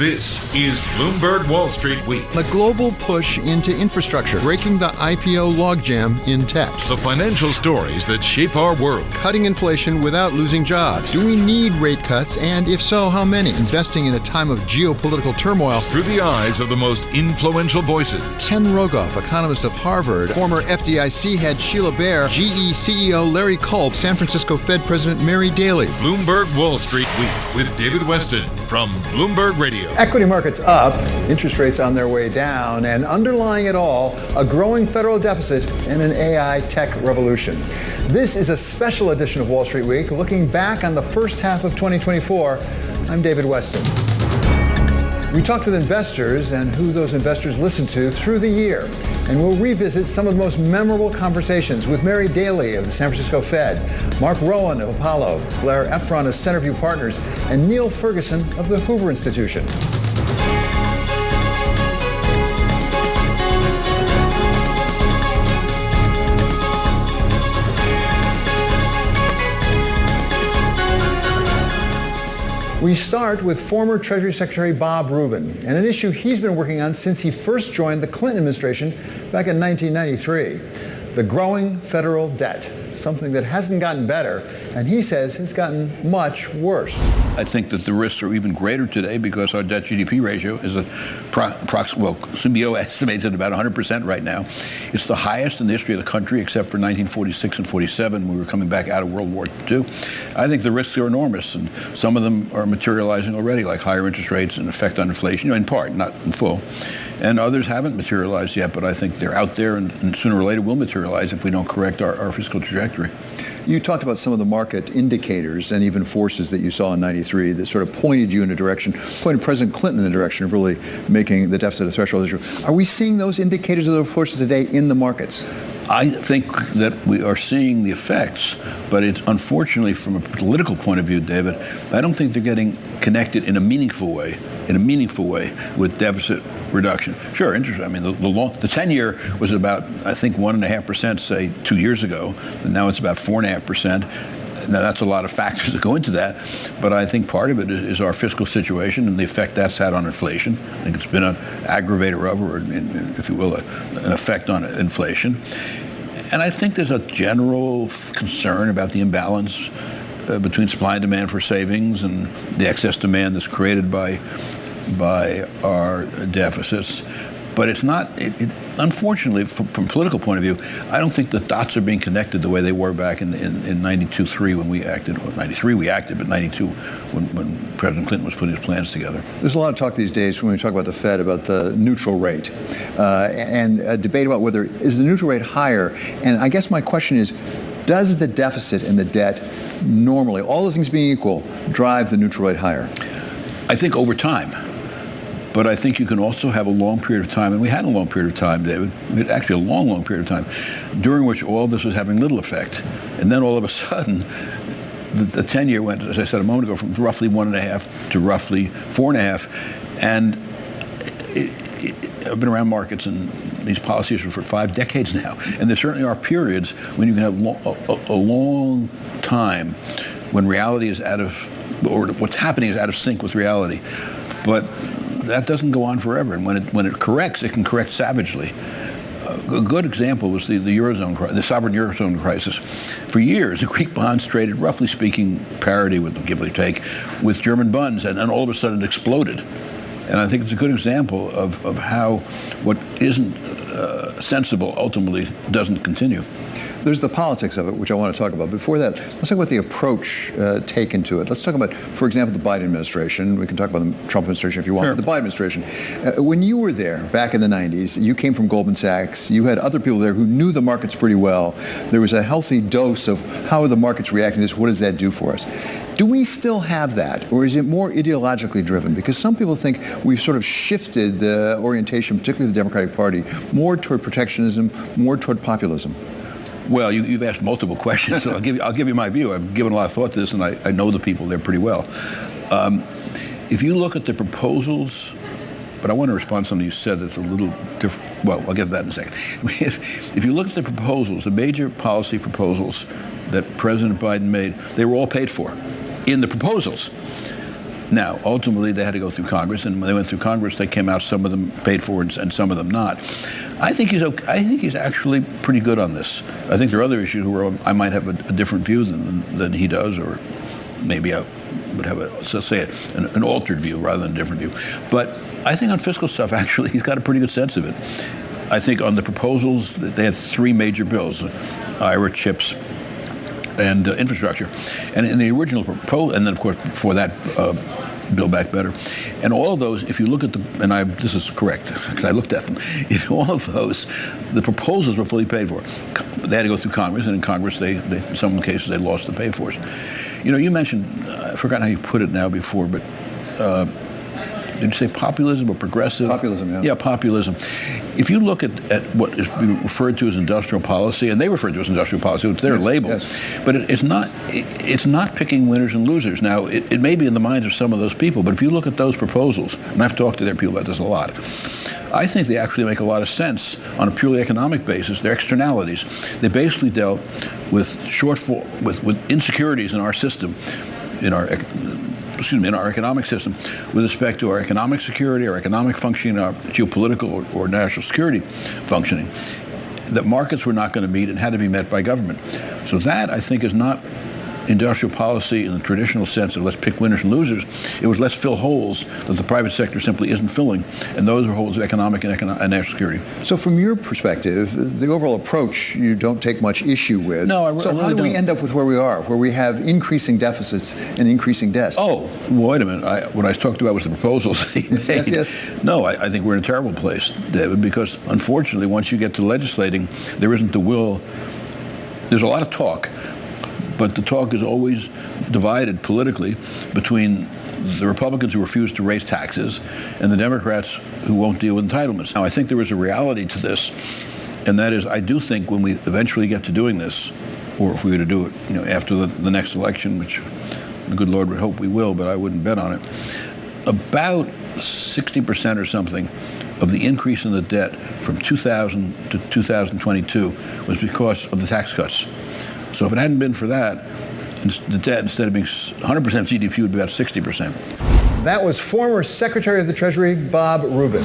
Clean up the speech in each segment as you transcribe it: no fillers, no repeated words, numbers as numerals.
This is Bloomberg Wall Street Week. The global push into infrastructure, breaking the IPO logjam in tech. The financial stories that shape our world. Cutting inflation without losing jobs. Do we need rate cuts? And if so, how many? Investing in a time of geopolitical turmoil. Through the eyes of the most influential voices. Ken Rogoff, economist of Harvard. Former FDIC head Sheila Bair. GE CEO Larry Culp. San Francisco Fed President Mary Daly. Bloomberg Wall Street Week with David Westin from Bloomberg Radio. Equity markets up, interest rates on their way down, and underlying it all, a growing federal deficit and an AI tech revolution. This is a special edition of Wall Street Week, looking back on the first half of 2024. I'm David Westin. We talked with investors and who those investors listened to through the year, and we'll revisit some of the most memorable conversations with Mary Daly of the San Francisco Fed, Marc Rowan of Apollo, Blair Effron of Centerview Partners, and Niall Ferguson of the Hoover Institution. We start with former Treasury Secretary Bob Rubin and an issue he's been working on since he first joined the Clinton administration back in 1993, the growing federal debt, something that hasn't gotten better, and he says has gotten much worse. I think that the risks are even greater today because our debt-GDP ratio is CBO estimates at about 100% right now. It's the highest in the history of the country except for 1946 and 47 when we were coming back out of World War II. I think the risks are enormous, and some of them are materializing already, like higher interest rates and effect on inflation, in part, not in full. And others haven't materialized yet, but I think they're out there and sooner or later will materialize if we don't correct our fiscal trajectory. You talked about some of the market indicators and even forces that you saw in 93 that sort of pointed you in a direction, pointed President Clinton in the direction of really making the deficit a threshold issue. Are we seeing those indicators of those forces today in the markets? I think that we are seeing the effects, but it's unfortunately from a political point of view, David, I don't think they're getting connected in a meaningful way with deficit reduction. Sure, interest. I mean, the 10-year was about, I think, 1.5%, say, 2 years ago, and now it's about 4.5%. Now, that's a lot of factors that go into that, but I think part of it is our fiscal situation and the effect that's had on inflation. I think it's been an aggravator of, or if you will, an effect on inflation. And I think there's a general concern about the imbalance between supply and demand for savings and the excess demand that's created by our deficits. But it's not, unfortunately, from a political point of view, I don't think the dots are being connected the way they were back in 92-3 when we acted. Well, 93 we acted, but 92 when President Clinton was putting his plans together. There's a lot of talk these days when we talk about the Fed about the neutral rate and a debate about whether is the neutral rate higher. And I guess my question is, does the deficit and the debt normally, all the things being equal, drive the neutral rate higher? I think over time. But I think you can also have a long period of time, and we had a long period of time, David, we had actually a long, long period of time, during which all this was having little effect. And then all of a sudden, the 10-year went, as I said a moment ago, from roughly 1.5 to roughly 4.5. And I've been around markets and these policy issues for 5 decades now. And there certainly are periods when you can have a long time when reality is out of, or what's happening is out of sync with reality. But that doesn't go on forever, and when it corrects, it can correct savagely. A good example was the the sovereign Eurozone crisis. For years, the Greek bonds traded, roughly speaking, parity, with give or take, with German bonds, and then all of a sudden it exploded. And I think it's a good example of how what isn't sensible ultimately doesn't continue. There's the politics of it, which I want to talk about. Before that, let's talk about the approach taken to it. Let's talk about, for example, the Biden administration. We can talk about the Trump administration if you want. Sure. The Biden administration. When you were there back in the 90s, you came from Goldman Sachs. You had other people there who knew the markets pretty well. There was a healthy dose of how are the markets reacting to this? What does that do for us? Do we still have that, or is it more ideologically driven? Because some people think we've sort of shifted the orientation, particularly the Democratic Party, more toward protectionism, more toward populism. Well, you've asked multiple questions, so I'll give you my view. I've given a lot of thought to this, and I know the people there pretty well. If you look at the proposals, but I want to respond to something you said that's a little different. Well, I'll get to that in a second. If you look at the proposals, the major policy proposals that President Biden made, they were all paid for in the proposals. Now, ultimately, they had to go through Congress, and when they went through Congress, they came out, some of them paid for it and some of them not. I think he's okay. I think he's actually pretty good on this. I think there are other issues where I might have a different view than he does, or maybe I would have an altered view rather than a different view. But I think on fiscal stuff, actually, he's got a pretty good sense of it. I think on the proposals, they had three major bills: IRA, CHIPS, and infrastructure. And in the original proposal, and then of course before that, Build Back Better. And all of those, if you look at this is correct, because I looked at them, in all of those, the proposals were fully paid for. They had to go through Congress, and in Congress, in some cases, they lost the pay-fors. You mentioned, I forgot how you put it now before, but did you say populism or progressive? Populism, yeah. Yeah, populism. If you look at what is referred to as industrial policy, and they refer to it as industrial policy, it's their label, yes. But it's not picking winners and losers. Now, it may be in the minds of some of those people, but if you look at those proposals, and I've talked to their people about this a lot, I think they actually make a lot of sense on a purely economic basis. They're externalities. They basically dealt with with insecurities in our system, in our economic system, with respect to our economic security, our economic functioning, our geopolitical or national security functioning, that markets were not going to meet and had to be met by government. So that, I think, is not industrial policy in the traditional sense of let's pick winners and losers. It was let's fill holes that the private sector simply isn't filling, and those are holes of economic and national security. So from your perspective, the overall approach you don't take much issue with. No, I really So how do we end up with where we are, where we have increasing deficits and increasing debt? Oh, well, wait a minute. What I talked about was the proposals he made. Yes. No, I think we're in a terrible place, David, because unfortunately, once you get to legislating, there isn't the will. There's a lot of talk, but the talk is always divided politically between the Republicans who refuse to raise taxes and the Democrats who won't deal with entitlements. Now, I think there is a reality to this, and that is I do think when we eventually get to doing this, or if we were to do it after the next election, which the good Lord would hope we will, but I wouldn't bet on it, about 60% or something of the increase in the debt from 2000 to 2022 was because of the tax cuts. So if it hadn't been for that, the debt, instead of being 100% GDP, would be about 60%. That was former Secretary of the Treasury, Bob Rubin.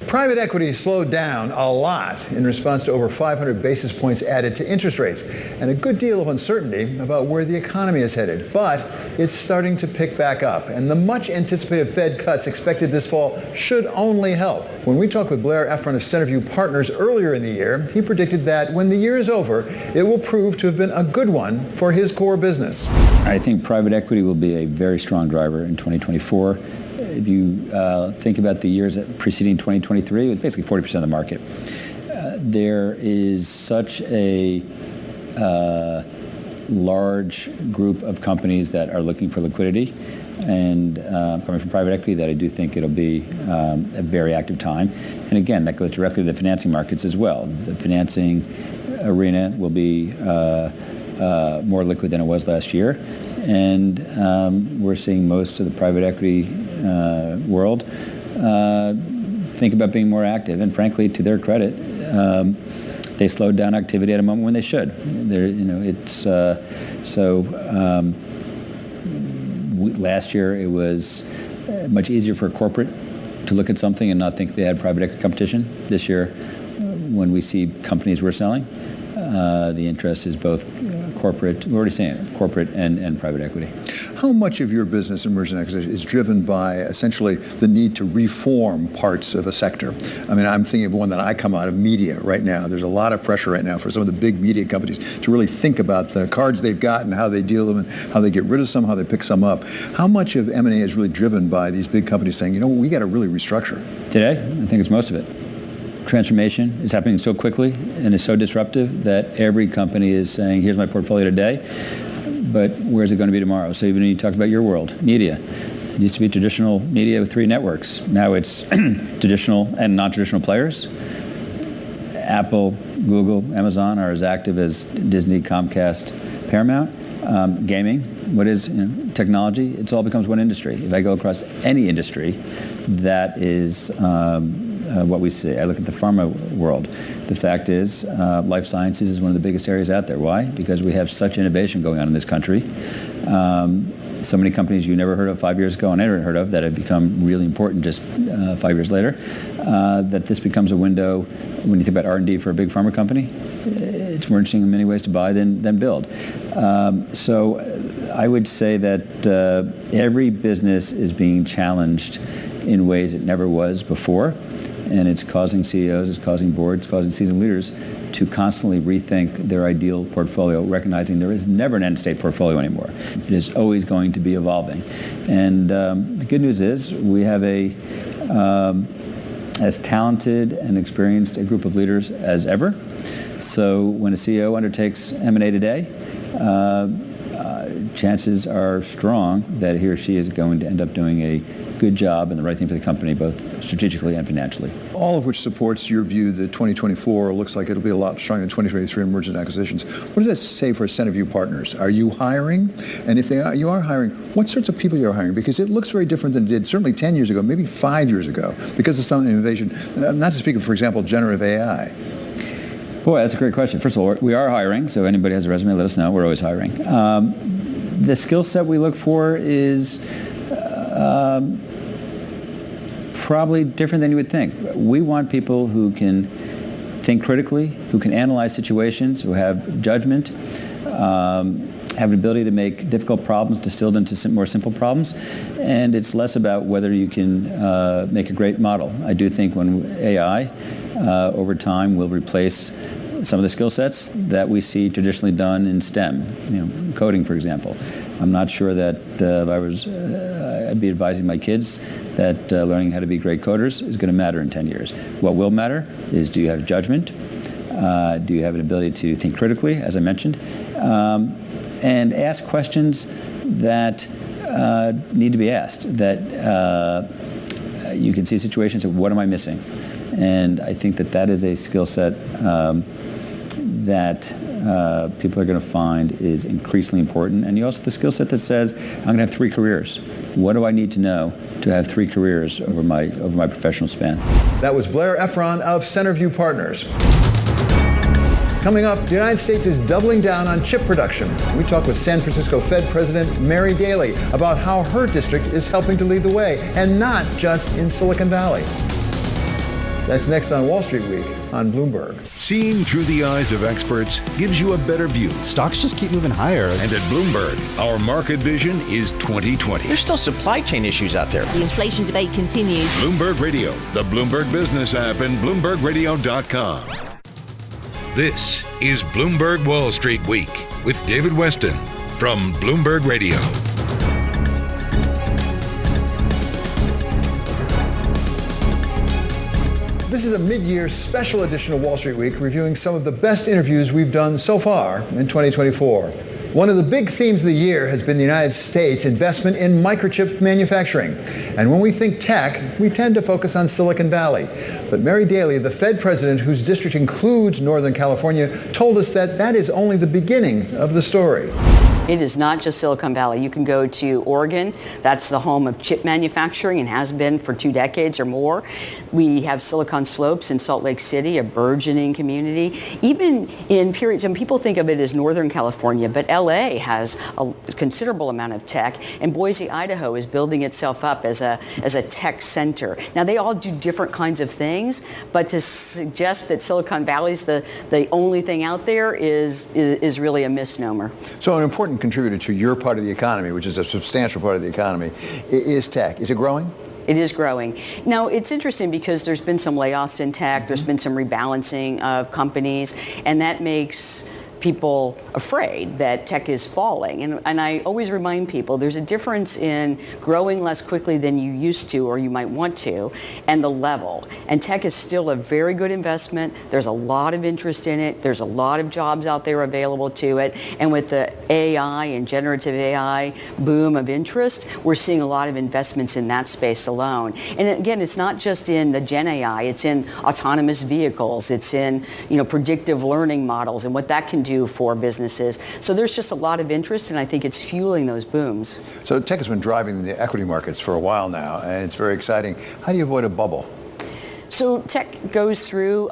Private equity slowed down a lot in response to over 500 basis points added to interest rates and a good deal of uncertainty about where the economy is headed. But it's starting to pick back up, and the much anticipated Fed cuts expected this fall should only help. When we talked with Blair Effron of Centerview Partners earlier in the year, he predicted that when the year is over, it will prove to have been a good one for his core business. I think private equity will be a very strong driver in 2024. If you think about the years preceding 2023, it was basically 40% of the market. There is such a large group of companies that are looking for liquidity and coming from private equity that I do think it'll be a very active time. And again, that goes directly to the financing markets as well. The financing arena will be more liquid than it was last year. And we're seeing most of the private equity world think about being more active. And frankly, to their credit, they slowed down activity at a moment when they should. Last year it was much easier for a corporate to look at something and not think they had private equity competition. This year, when we see companies we're selling, the interest is both corporate, we're already saying it, corporate and private equity. How much of your business in mergers and acquisitions is driven by essentially the need to reform parts of a sector? I mean, I'm thinking of one that I come out of, media right now. There's a lot of pressure right now for some of the big media companies to really think about the cards they've got and how they deal with them and how they get rid of some, how they pick some up. How much of M&A is really driven by these big companies saying, we got to really restructure? Today, I think it's most of it. Transformation is happening so quickly and is so disruptive that every company is saying, here's my portfolio today, but where's it going to be tomorrow? So even when you talked about your world, media. It used to be traditional media with 3 networks. Now it's traditional and non-traditional players. Apple, Google, Amazon are as active as Disney, Comcast, Paramount. Gaming, what is technology? It all becomes one industry. If I go across any industry, that is what we see. I look at the pharma world. The fact is, life sciences is one of the biggest areas out there. Why? Because we have such innovation going on in this country. so many companies you never heard of 5 years ago and never heard of that have become really important just 5 years later, that this becomes a window when you think about R&D for a big pharma company. It's more interesting in many ways to buy than build. So I would say that every business is being challenged in ways it never was before, and it's causing CEOs, it's causing boards, it's causing seasoned leaders to constantly rethink their ideal portfolio, recognizing there is never an end-state portfolio anymore. It is always going to be evolving. And the good news is we have as talented and experienced a group of leaders as ever. So when a CEO undertakes M&A today, chances are strong that he or she is going to end up doing a good job and the right thing for the company, both strategically and financially. All of which supports your view that 2024 looks like it'll be a lot stronger than 2023 in mergers and acquisitions. What does that say for Centerview Partners? Are you hiring? And if you are hiring, what sorts of people you're hiring? Because it looks very different than it did certainly 10 years ago, maybe 5 years ago, because of some innovation, not to speak of, for example, generative AI. Boy, that's a great question. First of all, we are hiring, so anybody has a resume, let us know. We're always hiring. The skill set we look for is probably different than you would think. We want people who can think critically, who can analyze situations, who have judgment, have an ability to make difficult problems distilled into more simple problems. And it's less about whether you can make a great model. I do think when AI over time will replace some of the skill sets that we see traditionally done in STEM, coding, for example. I'm not sure that if I was, I'd be advising my kids that learning how to be great coders is going to matter in 10 years. What will matter is, do you have judgment? Do you have an ability to think critically, as I mentioned? And ask questions that need to be asked, that you can see situations of what am I missing? And I think that is a skill set that people are going to find is increasingly important. And you also have the skill set that says, I'm going to have 3 careers. What do I need to know to have 3 careers over my professional span? That was Blair Effron of Centerview Partners. Coming up, the United States is doubling down on chip production. We talk with San Francisco Fed President Mary Daly about how her district is helping to lead the way, and not just in Silicon Valley. That's next on Wall Street Week on Bloomberg. Seeing through the eyes of experts gives you a better view. Stocks just keep moving higher. And at Bloomberg, our market vision is 2020. There's still supply chain issues out there. The inflation debate continues. Bloomberg Radio, the Bloomberg Business app, and BloombergRadio.com. This is Bloomberg Wall Street Week with David Westin from Bloomberg Radio. This is a mid-year special edition of Wall Street Week, reviewing some of the best interviews we've done so far in 2024. One of the big themes of the year has been the United States' investment in microchip manufacturing. And when we think tech, we tend to focus on Silicon Valley. But Mary Daly, the Fed president whose district includes Northern California, told us that is only the beginning of the story. It is not just Silicon Valley. You can go to Oregon. That's the home of chip manufacturing and has been for 2 decades or more. We have Silicon Slopes in Salt Lake City, a burgeoning community. Even in periods, and people think of it as Northern California, but LA has a considerable amount of tech, and Boise, Idaho is building itself up as a tech center. Now, they all do different kinds of things, but to suggest that Silicon Valley's the only thing out there is really a misnomer. So an important contributor to your part of the economy, which is a substantial part of the economy, is tech. Is it growing? It is growing. Now, it's interesting because there's been some layoffs in tech, there's been some rebalancing of companies, and that makes people afraid that tech is falling. And I always remind people there's a difference in growing less quickly than you used to or you might want to, and the level. And tech is still a very good investment. There's a lot of interest in it. There's a lot of jobs out there available to it. And with the AI and generative AI boom of interest, we're seeing a lot of investments in that space alone. And again, it's not just in the Gen AI, it's in autonomous vehicles, it's in predictive learning models and what that can do for businesses. So there's just a lot of interest, and I think it's fueling those booms. So tech has been driving the equity markets for a while now, and it's very exciting. How do you avoid a bubble? So tech goes through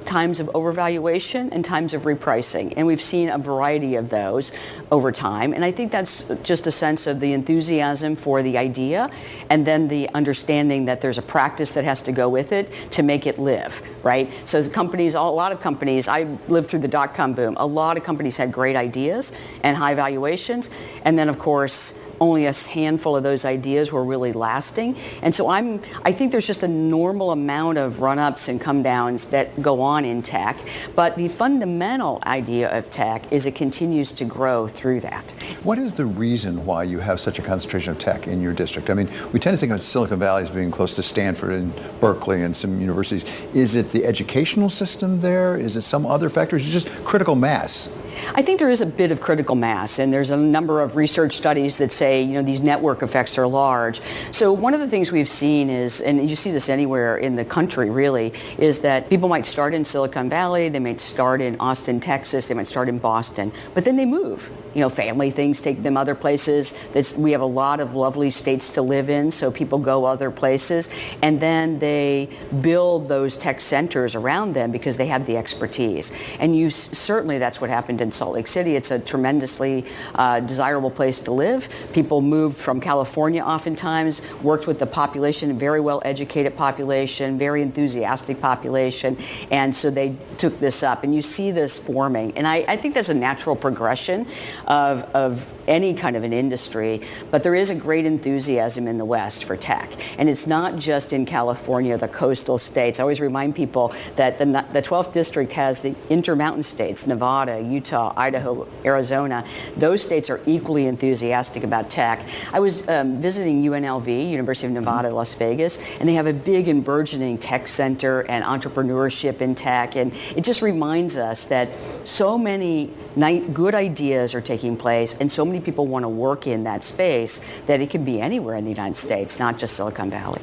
times of overvaluation and times of repricing, and we've seen a variety of those over time. And I think that's just a sense of the enthusiasm for the idea, and then the understanding that there's a practice that has to go with it to make it live, right? So the companies, a lot of companies, I lived through the dot-com boom. A lot of companies had great ideas and high valuations, and then of course, only a handful of those ideas were really lasting. And so I think there's just a normal amount of run-ups and come-downs that go on in tech. But the fundamental idea of tech is it continues to grow through that. What is the reason why you have such a concentration of tech in your district? I mean, we tend to think of Silicon Valley as being close to Stanford and Berkeley and some universities. Is it the educational system there? Is it some other factors? Is it just critical mass? I think there is a bit of critical mass, and there's a number of research studies that say, these network effects are large. So one of the things we've seen is, and you see this anywhere in the country really, is that people might start in Silicon Valley, they might start in Austin, Texas, they might start in Boston, but then they move. Family things take them other places. We have a lot of lovely states to live in, so people go other places, and then they build those tech centers around them because they have the expertise. And certainly that's what happened in Salt Lake City. It's a tremendously desirable place to live. People moved from California oftentimes, worked with the population, very well educated population, very enthusiastic population, and so they took this up. And you see this forming. And I think that's a natural progression of any kind of an industry, but there is a great enthusiasm in the West for tech. And it's not just in California, the coastal states. I always remind people that the 12th district has the intermountain states, Nevada, Utah, Idaho, Arizona. Those states are equally enthusiastic about tech. I was visiting UNLV, University of Nevada, Las Vegas, and they have a big and burgeoning tech center and entrepreneurship in tech. And it just reminds us that so many good ideas are taking place, and so many people want to work in that space that it could be anywhere in the United States, not just Silicon Valley.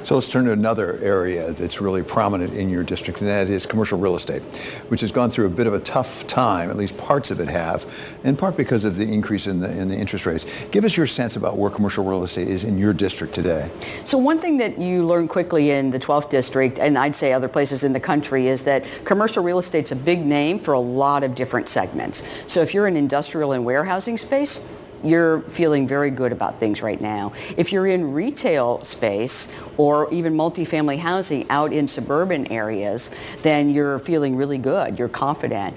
So let's turn to another area that's really prominent in your district, and that is commercial real estate, which has gone through a bit of a tough time, at least parts of it have, in part because of the increase in the interest rates. Give us your sense about where commercial real estate is in your district today. So one thing that you learn quickly in the 12th district, and I'd say other places in the country, is that commercial real estate's a big name for a lot of different segments. So if you're in industrial and warehousing space, you're feeling very good about things right now. If you're in retail space or even multifamily housing out in suburban areas, then you're feeling really good, you're confident.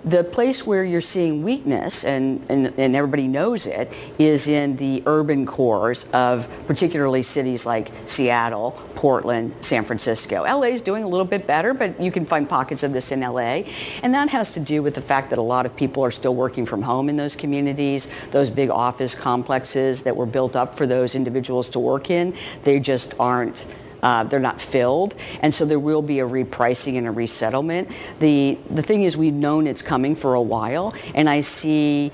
The place where you're seeing weakness, and everybody knows it, is in the urban cores of particularly cities like Seattle, Portland, San Francisco. LA is doing a little bit better, but you can find pockets of this in LA. And that has to do with the fact that a lot of people are still working from home in those communities. Those big office complexes that were built up for those individuals to work in, they just aren't. They're not filled, and so there will be a repricing and a resettlement. The thing is, we've known it's coming for a while, and I see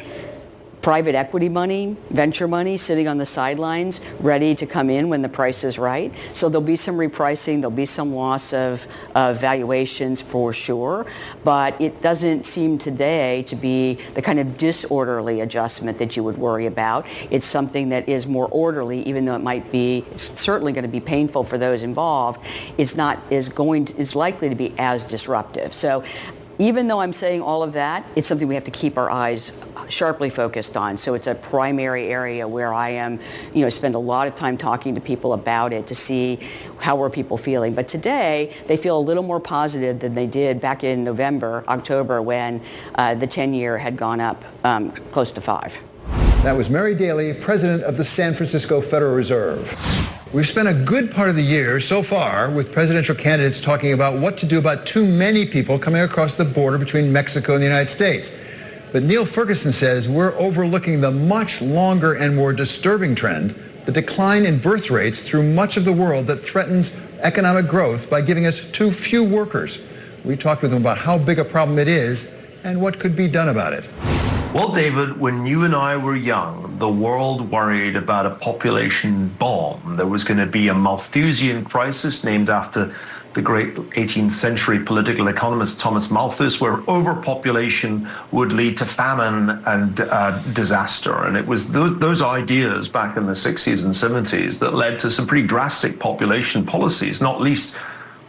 private equity money, venture money sitting on the sidelines ready to come in when the price is right. So there'll be some repricing, there'll be some loss of valuations for sure, but it doesn't seem today to be the kind of disorderly adjustment that you would worry about. It's something that is more orderly, even though it's certainly going to be painful for those involved. It's likely to be as disruptive. So even though I'm saying all of that, it's something we have to keep our eyes sharply focused on. So it's a primary area where I am, spend a lot of time talking to people about it to see how are people feeling. But today, they feel a little more positive than they did back in November, October, when the 10-year had gone up close to 5. That was Mary Daly, president of the San Francisco Federal Reserve. We've spent a good part of the year so far with presidential candidates talking about what to do about too many people coming across the border between Mexico and the United States. But Neil Ferguson says we're overlooking the much longer and more disturbing trend, the decline in birth rates through much of the world that threatens economic growth by giving us too few workers. We talked with him about how big a problem it is and what could be done about it. Well, David, when you and I were young, the world worried about a population bomb. There was going to be a Malthusian crisis named after the great 18th century political economist Thomas Malthus, where overpopulation would lead to famine and disaster. And it was those ideas back in the 60s and 70s that led to some pretty drastic population policies, not least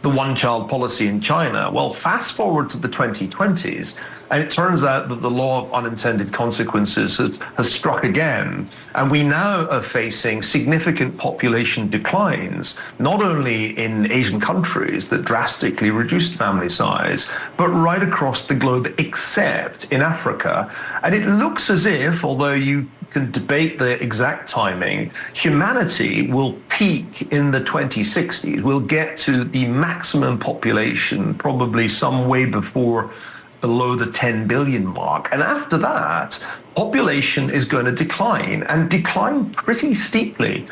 the one-child policy in China. Well, fast forward to the 2020s, and it turns out that the law of unintended consequences has struck again. And we now are facing significant population declines, not only in Asian countries that drastically reduced family size, but right across the globe, except in Africa. And it looks as if, although you can debate the exact timing, humanity will peak in the 2060s. We'll get to the maximum population probably some way below the 10 billion mark. And after that, population is going to decline, and decline pretty steeply.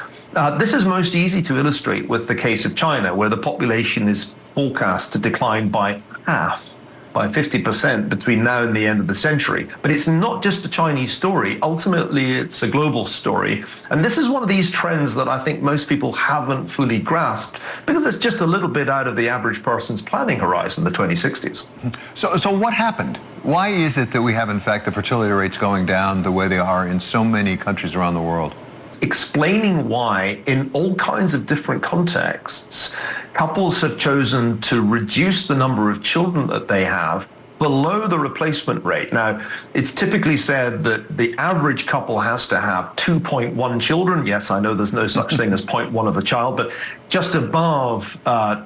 This is most easy to illustrate with the case of China, where the population is forecast to decline by half, by 50% between now and the end of the century. But it's not just a Chinese story. Ultimately, it's a global story. And this is one of these trends that I think most people haven't fully grasped, because it's just a little bit out of the average person's planning horizon, the 2060s. So what happened? Why is it that we have, in fact, the fertility rates going down the way they are in so many countries around the world? Explaining why, in all kinds of different contexts, couples have chosen to reduce the number of children that they have below the replacement rate. Now, it's typically said that the average couple has to have 2.1 children. Yes, I know there's no such thing as 0.1 of a child, but just above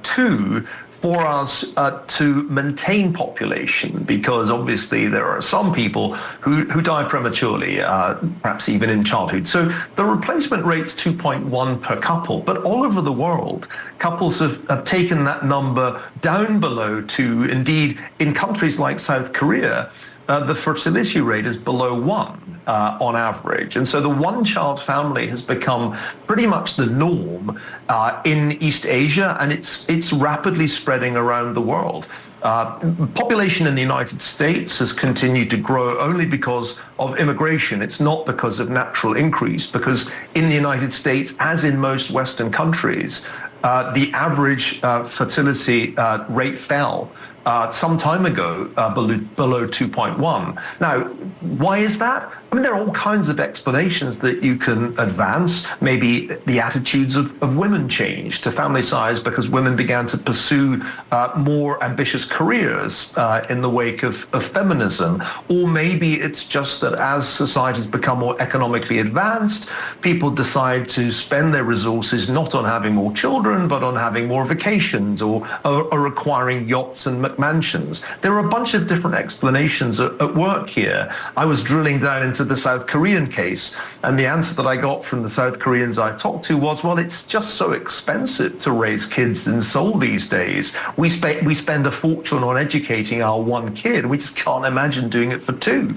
2 for us to maintain population, because obviously there are some people who die prematurely, perhaps even in childhood. So the replacement rate's 2.1 per couple, but all over the world, couples have taken that number down below 2. Indeed, in countries like South Korea, the fertility rate is below 1 on average. And so the one-child family has become pretty much the norm in East Asia, and it's rapidly spreading around the world. Population in the United States has continued to grow only because of immigration. It's not because of natural increase, because in the United States, as in most Western countries, the average fertility rate fell some time ago below 2.1. Now, why is that? I mean, there are all kinds of explanations that you can advance. Maybe the attitudes of women changed to family size because women began to pursue more ambitious careers in the wake of feminism. Or maybe it's just that as societies become more economically advanced, people decide to spend their resources not on having more children, but on having more vacations or acquiring yachts and McMansions. There are a bunch of different explanations at work here. I was drilling down into the South Korean case, and the answer that I got from the South Koreans I talked to was, well, it's just so expensive to raise kids in Seoul these days. We spend a fortune on educating our one kid. We just can't imagine doing it for 2.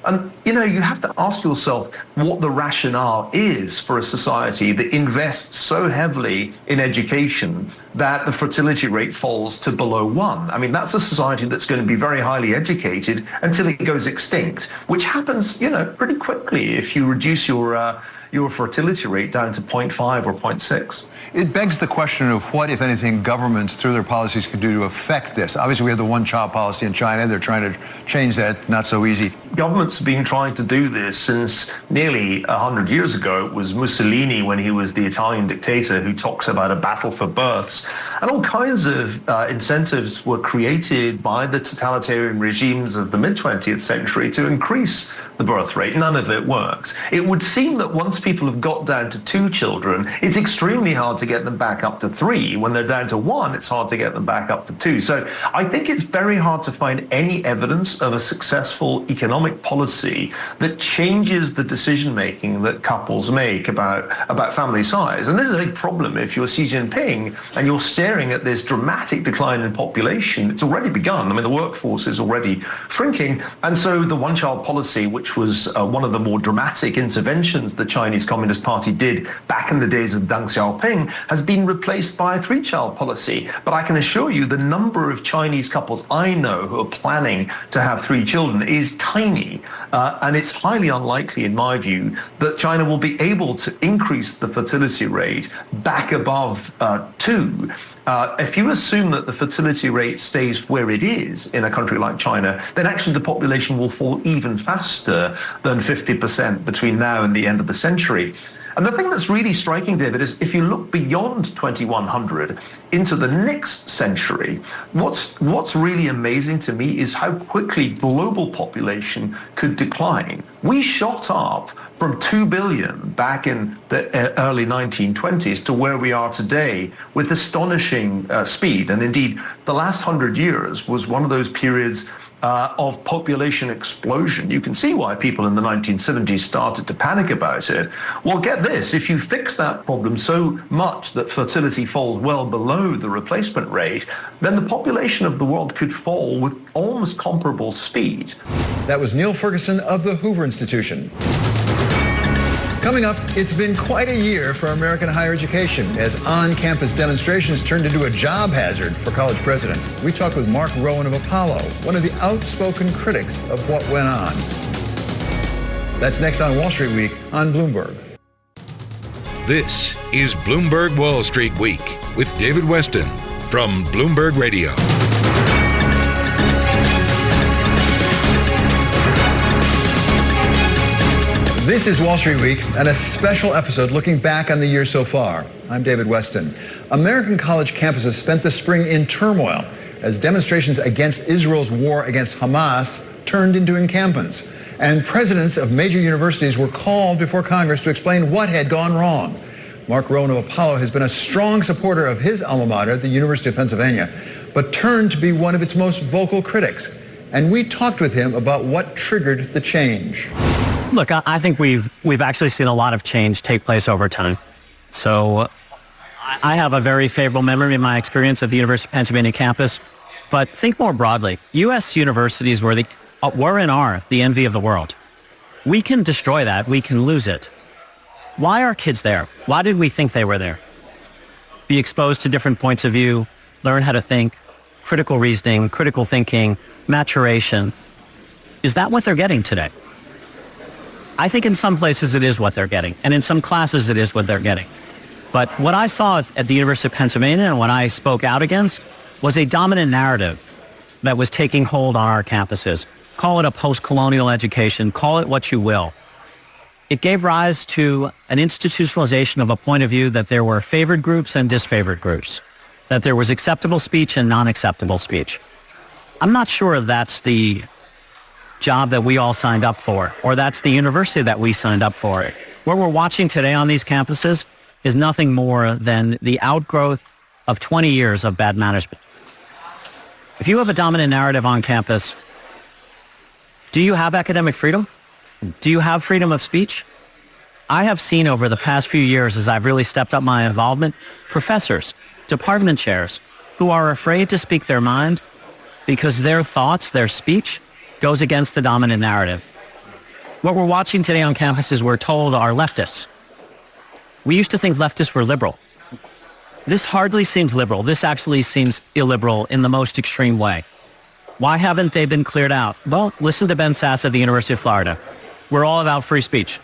And, you know, you have to ask yourself what the rationale is for a society that invests so heavily in education that the fertility rate falls to below 1. I mean, that's a society that's going to be very highly educated until it goes extinct, which happens, you know, pretty quickly if you reduce your fertility rate down to 0.5 or 0.6. It begs the question of what, if anything, governments through their policies could do to affect this. Obviously, we have the one-child policy in China. They're trying to change that. Not so easy. Governments have been trying to do this since nearly 100 years ago. It was Mussolini, when he was the Italian dictator, who talks about a battle for births. And all kinds of incentives were created by the totalitarian regimes of the mid-20th century to increase the birth rate. None of it worked. It would seem that once people have got down to 2 children, it's extremely hard to get them back up to 3. When they're down to 1, it's hard to get them back up to 2. So I think it's very hard to find any evidence of a successful economic policy that changes the decision-making that couples make about family size. And this is a big problem if you're Xi Jinping and you're staring at this dramatic decline in population. It's already begun. I mean, the workforce is already shrinking. And so the one-child policy, which was one of the more dramatic interventions the Chinese Communist Party did back in the days of Deng Xiaoping, has been replaced by a 3-child policy. But I can assure you the number of Chinese couples I know who are planning to have 3 children is tiny. And it's highly unlikely, in my view, that China will be able to increase the fertility rate back above 2. If you assume that the fertility rate stays where it is in a country like China, then actually the population will fall even faster than 50% between now and the end of the century. And the thing that's really striking, David, is if you look beyond 2100 into the next century, what's really amazing to me is how quickly global population could decline. We shot up from 2 billion back in the early 1920s to where we are today with astonishing speed. And indeed, the last 100 years was one of those periods of population explosion. You can see why people in the 1970s started to panic about it. Well, get this, if you fix that problem so much that fertility falls well below the replacement rate, then the population of the world could fall with almost comparable speed. That was Niall Ferguson of the Hoover Institution. Coming up, it's been quite a year for American higher education as on-campus demonstrations turned into a job hazard for college presidents. We talked with Marc Rowan of Apollo, one of the outspoken critics of what went on. That's next on Wall Street Week on Bloomberg. This is Bloomberg Wall Street Week with David Westin from Bloomberg Radio. This is Wall Street Week and a special episode looking back on the year so far. I'm David Westin. American college campuses spent the spring in turmoil as demonstrations against Israel's war against Hamas turned into encampments. And presidents of major universities were called before Congress to explain what had gone wrong. Marc Rowan of Apollo has been a strong supporter of his alma mater, the University of Pennsylvania, but turned to be one of its most vocal critics. And we talked with him about what triggered the change. Look, I think we've actually seen a lot of change take place over time. So I have a very favorable memory in my experience at the University of Pennsylvania campus. But think more broadly. U.S. universities were and are the envy of the world. We can destroy that. We can lose it. Why are kids there? Why did we think they were there? Be exposed to different points of view, learn how to think, critical reasoning, critical thinking, maturation. Is that what they're getting today? I think in some places it is what they're getting, and in some classes it is what they're getting. But what I saw at the University of Pennsylvania and what I spoke out against was a dominant narrative that was taking hold on our campuses. Call it a post-colonial education, call it what you will. It gave rise to an institutionalization of a point of view that there were favored groups and disfavored groups, that there was acceptable speech and non-acceptable speech. I'm not sure that's the job that we all signed up for, or that's the university that we signed up for. What we're watching today on these campuses is nothing more than the outgrowth of 20 years of bad management. If you have a dominant narrative on campus, do you have academic freedom? Do you have freedom of speech? I have seen over the past few years, as I've really stepped up my involvement, professors, department chairs, who are afraid to speak their mind because their thoughts, their speech, goes against the dominant narrative. What we're watching today on campuses, we're told, are leftists. We used to think leftists were liberal. This hardly seems liberal. This actually seems illiberal in the most extreme way. Why haven't they been cleared out? Well, listen to Ben Sasse at the University of Florida. We're all about free speech.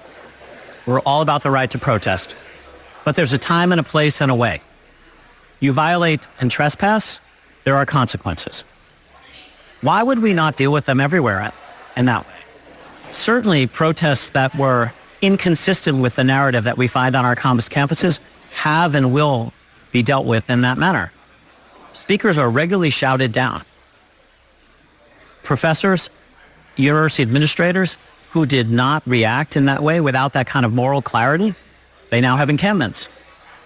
We're all about the right to protest. But there's a time and a place and a way. You violate and trespass, there are consequences. Why would we not deal with them everywhere in that way? Certainly, protests that were inconsistent with the narrative that we find on our campuses have and will be dealt with in that manner. Speakers are regularly shouted down. Professors, university administrators who did not react in that way without that kind of moral clarity, they now have encampments.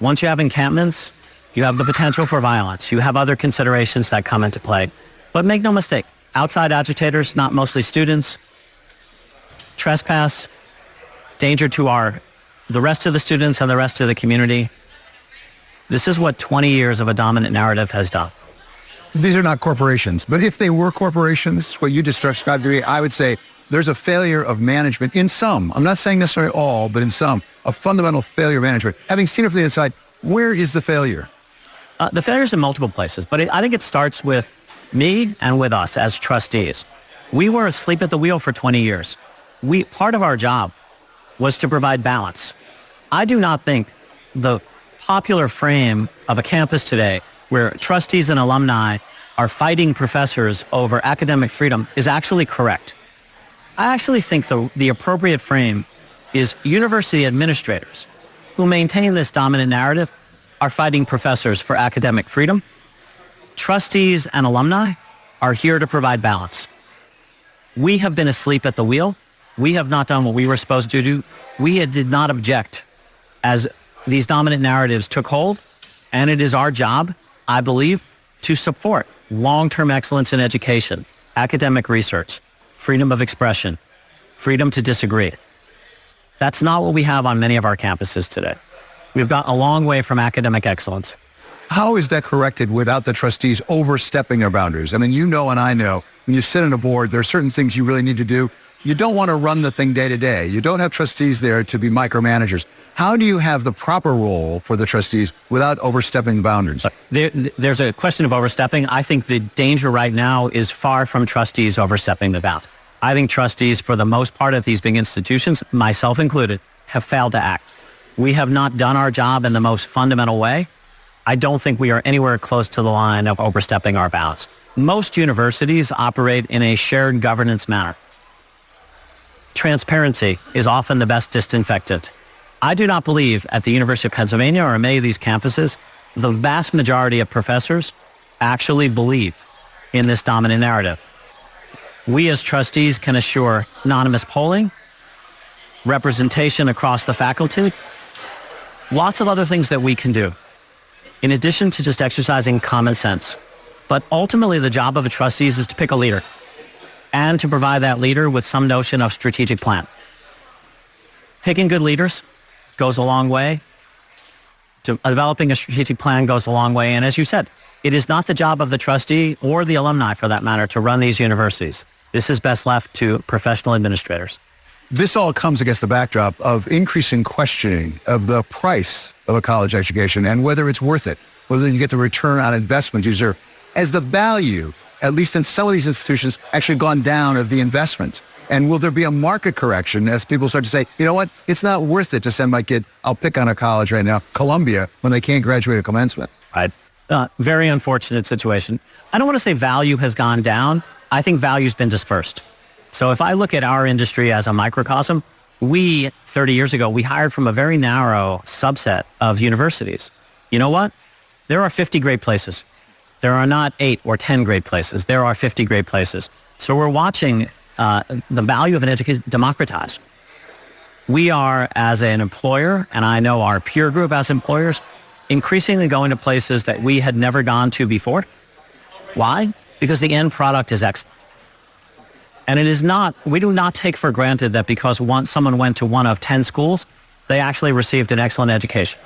Once you have encampments, you have the potential for violence. You have other considerations that come into play. But make no mistake, outside agitators, not mostly students, trespass, danger to the rest of the students and the rest of the community. This is what 20 years of a dominant narrative has done. These are not corporations, but if they were corporations, what you just described to me, I would say there's a failure of management in some. I'm not saying necessarily all, but in some, a fundamental failure of management. Having seen it from the inside, where is the failure? The failure is in multiple places, but I think it starts with me and with us as trustees. We were asleep at the wheel for 20 years. Part of our job was to provide balance. I do not think the popular frame of a campus today where trustees and alumni are fighting professors over academic freedom is actually correct. I actually think the appropriate frame is university administrators who maintain this dominant narrative are fighting professors for academic freedom. Trustees and alumni are here to provide balance. We have been asleep at the wheel. We have not done what we were supposed to do. We did not object as these dominant narratives took hold, and it is our job, I believe, to support long-term excellence in education, academic research, freedom of expression, freedom to disagree. That's not what we have on many of our campuses today. We've gotten a long way from academic excellence. How is that corrected without the trustees overstepping their boundaries? I mean, you know and I know, when you sit on a board, there are certain things you really need to do. You don't want to run the thing day to day. You don't have trustees there to be micromanagers. How do you have the proper role for the trustees without overstepping the boundaries? There's a question of overstepping. I think the danger right now is far from trustees overstepping the bounds. I think trustees, for the most part at these big institutions, myself included, have failed to act. We have not done our job in the most fundamental way. I don't think we are anywhere close to the line of overstepping our bounds. Most universities operate in a shared governance manner. Transparency is often the best disinfectant. I do not believe at the University of Pennsylvania or many of these campuses, the vast majority of professors actually believe in this dominant narrative. We as trustees can assure anonymous polling, representation across the faculty, lots of other things that we can do, in addition to just exercising common sense. But ultimately, the job of a trustee is to pick a leader and to provide that leader with some notion of strategic plan. Picking good leaders goes a long way. Developing a strategic plan goes a long way. And as you said, it is not the job of the trustee or the alumni, for that matter, to run these universities. This is best left to professional administrators. This all comes against the backdrop of increasing questioning of the price of a college education and whether it's worth it, whether you get the return on investment you deserve. As the value, at least in some of these institutions, actually gone down of the investment. And will there be a market correction as people start to say, you know what, it's not worth it to send my kid, I'll pick on a college right now, Columbia, when they can't graduate at commencement? Right. Very unfortunate situation. I don't want to say value has gone down. I think value's been dispersed. So if I look at our industry as a microcosm, we, 30 years ago, we hired from a very narrow subset of universities. You know what? There are 50 great places. There are not 8 or 10 great places. There are 50 great places. So we're watching the value of an education democratize. We are, as an employer, and I know our peer group as employers, increasingly going to places that we had never gone to before. Why? Because the end product is excellent. And it is not, we do not take for granted that because someone went to one of 10 schools, they actually received an excellent education.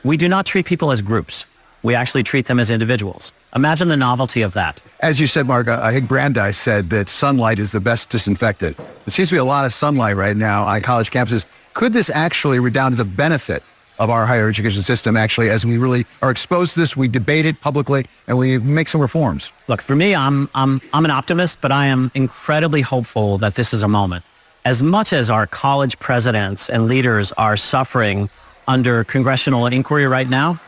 We do not treat people as groups. We actually treat them as individuals. Imagine the novelty of that. As you said, Marc, I think Brandeis said that sunlight is the best disinfectant. There seems to be a lot of sunlight right now on college campuses. Could this actually redound to the benefit of our higher education system, actually, as we really are exposed to this, we debate it publicly, and we make some reforms? Look, for me, I'm an optimist, but I am incredibly hopeful that this is a moment. As much as our college presidents and leaders are suffering under congressional inquiry right now,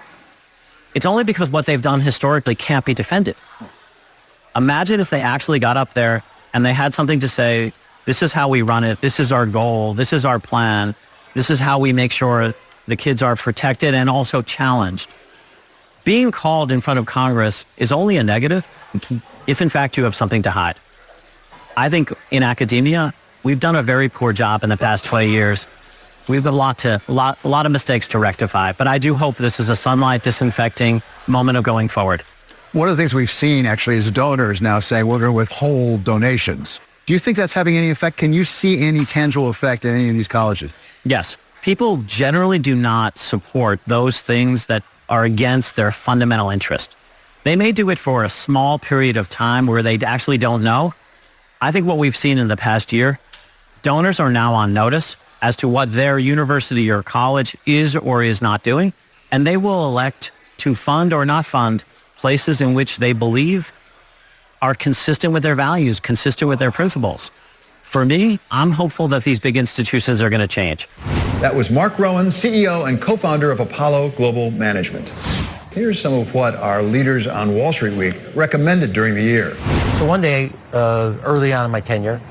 it's only because what they've done historically can't be defended. Imagine if they actually got up there and they had something to say, this is how we run it, this is our goal, this is our plan, this is how we make sure the kids are protected and also challenged. Being called in front of Congress is only a negative if, in fact, you have something to hide. I think in academia, we've done a very poor job in the past 20 years. We've got a lot of mistakes to rectify, but I do hope this is a sunlight disinfecting moment of going forward. One of the things we've seen, actually, is donors now saying we're going to withhold donations. Do you think that's having any effect? Can you see any tangible effect in any of these colleges? Yes. People generally do not support those things that are against their fundamental interest. They may do it for a small period of time where they actually don't know. I think what we've seen in the past year, donors are now on notice as to what their university or college is or is not doing, and they will elect to fund or not fund places in which they believe are consistent with their values, consistent with their principles. For me, I'm hopeful that these big institutions are going to change. That was Marc Rowan, CEO and co-founder of Apollo Global Management. Here's some of what our leaders on Wall Street Week recommended during the year. So one day, early on in my tenure,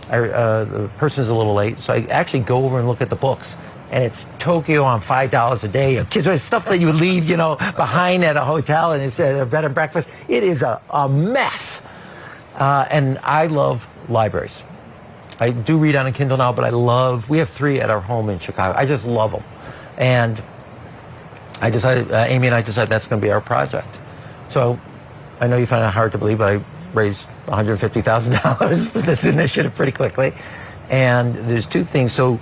the person's a little late, so I actually go over and look at the books. and it's Tokyo on $5 a day. Kids, stuff that you would leave, behind at a hotel, and it's a bed and breakfast. It is a mess. And I love libraries. I do read on a Kindle now, but we have 3 at our home in Chicago. I just love them. And I decided, Amy and I decided that's going to be our project. So I know you find it hard to believe, but I raised $150,000 for this initiative pretty quickly. And there's 2 things. So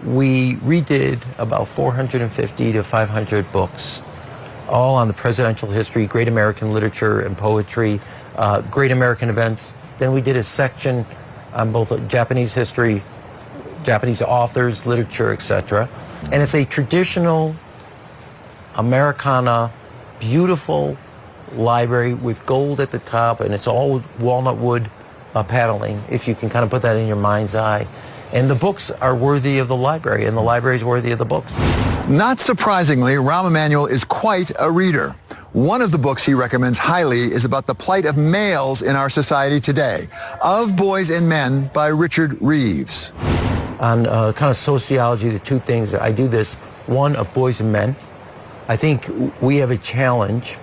we redid about 450 to 500 books, all on the presidential history, great American literature and poetry, great American events. Then we did a section on both Japanese history, Japanese authors, literature, etc. And it's a traditional Americana, beautiful library with gold at the top, and it's all walnut wood paneling, if you can kind of put that in your mind's eye. And the books are worthy of the library, and the library is worthy of the books. Not surprisingly, Rahm Emanuel is quite a reader. One of the books he recommends highly is about the plight of males in our society today, Of Boys and Men by Richard Reeves. On kind of sociology, the 2 things, I do this, one of boys and men. I think we have a challenge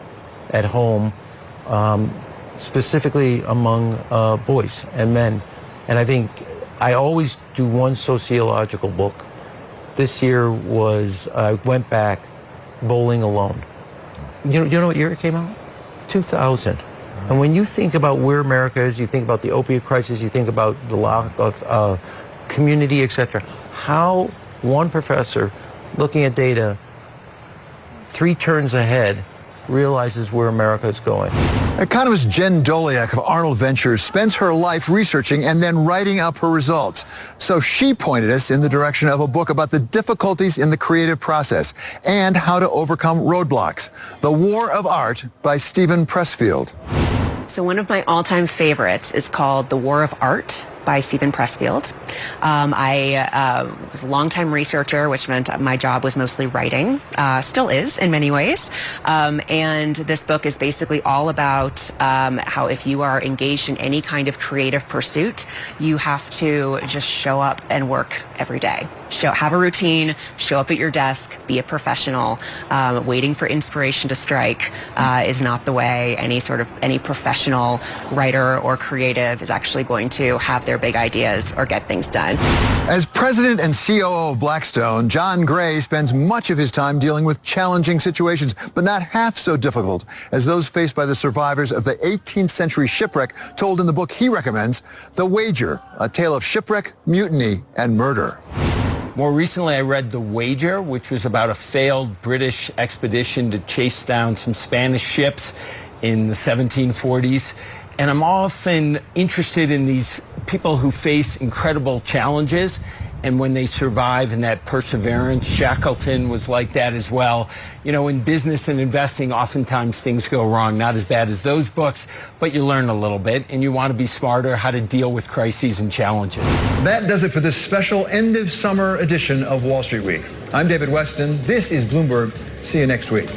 at home, specifically among boys and men. And I think I always do one sociological book. This year I went back, Bowling Alone. You know what year it came out? 2000. And when you think about where America is, you think about the opiate crisis, you think about the lack of community, etc. How one professor, looking at data 3 turns ahead, realizes where America is going. Economist Jen Doliak of Arnold Ventures spends her life researching and then writing up her results. So she pointed us in the direction of a book about the difficulties in the creative process and how to overcome roadblocks. The War of Art by Stephen Pressfield. So one of my all-time favorites is called The War of Art by Stephen Pressfield. I was a longtime researcher, which meant my job was mostly writing, still is in many ways. And this book is basically all about how if you are engaged in any kind of creative pursuit, you have to just show up and work every day. Have a routine, show up at your desk, be a professional. Waiting for inspiration to strike is not the way any professional writer or creative is actually going to have their big ideas or get things done. As president and COO of Blackstone, John Gray spends much of his time dealing with challenging situations, but not half so difficult as those faced by the survivors of the 18th century shipwreck told in the book he recommends, The Wager, a tale of shipwreck, mutiny, and murder. More recently, I read The Wager, which was about a failed British expedition to chase down some Spanish ships in the 1740s. And I'm often interested in these people who face incredible challenges, and when they survive, and that perseverance. Shackleton was like that as well. In business and investing, oftentimes things go wrong. Not as bad as those books, but you learn a little bit, and you want to be smarter how to deal with crises and challenges. That does it for this special end of summer edition of Wall Street Week. I'm David Westin. This is Bloomberg. See you next week.